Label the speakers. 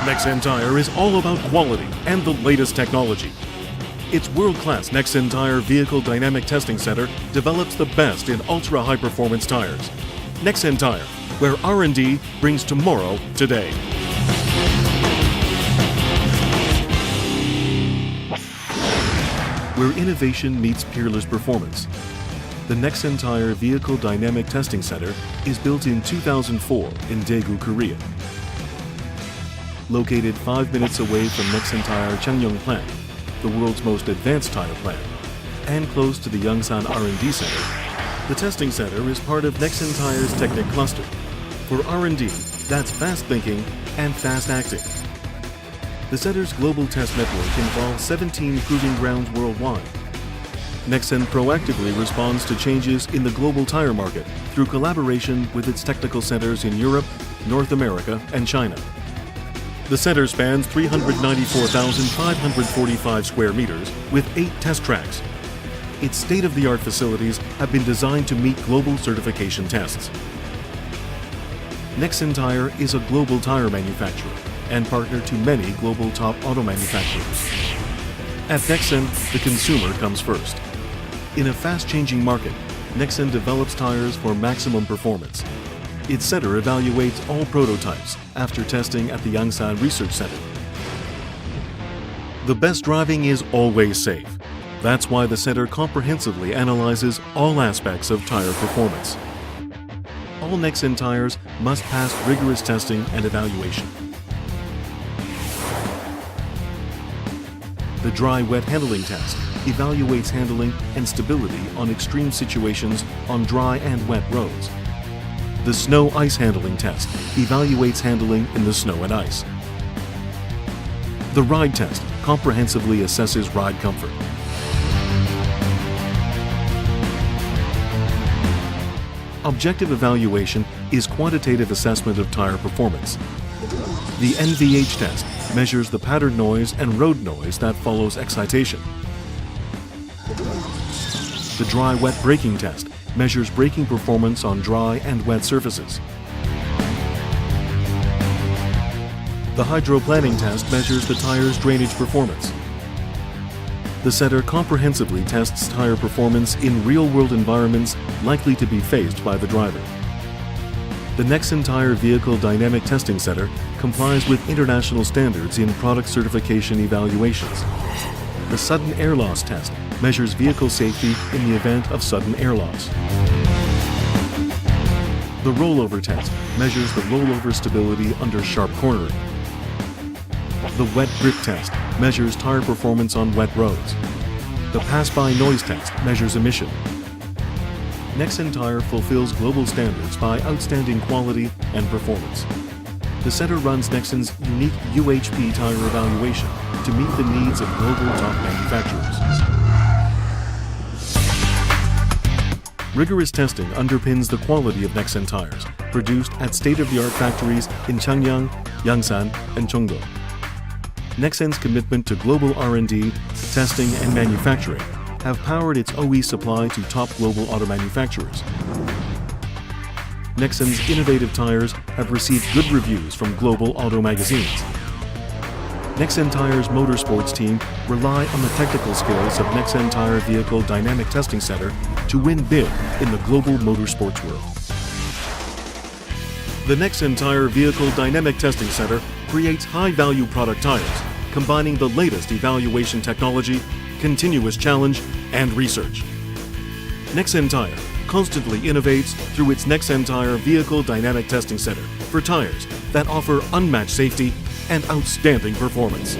Speaker 1: Nexen Tire is all about quality and the latest technology. Its world-class Nexen Tire Vehicle Dynamic Testing Center develops the best in ultra-high-performance tires. Nexen Tire, where R&D brings tomorrow today. Where innovation meets peerless performance. The Nexen Tire Vehicle Dynamic Testing Center is built in 2004 in Daegu, Korea. Located 5 minutes away from Nexen Tire Changnyeong plant, the world's most advanced tire plant, and close to the Yongsan R&D Center, the testing center is part of Nexen Tire's Technic Cluster. For R&D, that's fast thinking and fast acting. The center's global test network involves 17 proving grounds worldwide. Nexen proactively responds to changes in the global tire market through collaboration with its technical centers in Europe, North America, and China. The center spans 394,545 square meters with 8 test tracks. Its state-of-the-art facilities have been designed to meet global certification tests. Nexen Tire is a global tire manufacturer and partner to many global top auto manufacturers. At Nexen, the consumer comes first. In a fast-changing market, Nexen develops tires for maximum performance. Its center evaluates all prototypes after testing at the Yongsan Research Center. The best driving is always safe. That's why the center comprehensively analyzes all aspects of tire performance. All Nexen tires must pass rigorous testing and evaluation. The dry-wet handling test evaluates handling and stability on extreme situations on dry and wet roads. The snow-ice handling test evaluates handling in the snow and ice. The ride test comprehensively assesses ride comfort. Objective evaluation is quantitative assessment of tire performance. The NVH test measures the pattern noise and road noise that follows excitation. The dry-wet braking test measures braking performance on dry and wet surfaces. The hydroplanning test measures the tire's drainage performance. The center comprehensively tests tire performance in real-world environments likely to be faced by the driver. The Nexen Tire Vehicle Dynamic Testing Center complies with international standards in product certification evaluations. The sudden air loss test measures vehicle safety in the event of sudden air loss. The rollover test measures the rollover stability under sharp cornering. The wet grip test measures tire performance on wet roads. The pass-by noise test measures emission. Nexen Tire fulfills global standards by outstanding quality and performance. The center runs Nexen's unique UHP tire evaluation to meet the needs of global top manufacturers. Rigorous testing underpins the quality of Nexen tires, produced at state-of-the-art factories in Changnyeong, Yongsan, and Cheongdo. Nexen's commitment to global R&D, testing, and manufacturing have powered its OE supply to top global auto manufacturers. Nexen's innovative tires have received good reviews from global auto magazines. Nexen Tire's motorsports team rely on the technical skills of Nexen Tire Vehicle Dynamic Testing Center to win big in the global motorsports world. The Nexen Tire Vehicle Dynamic Testing Center creates high-value product tires, combining the latest evaluation technology, continuous challenge, and research. Nexen Tire constantly innovates through its Nexen Tire Vehicle Dynamic Testing Center for tires that offer unmatched safety and outstanding performance.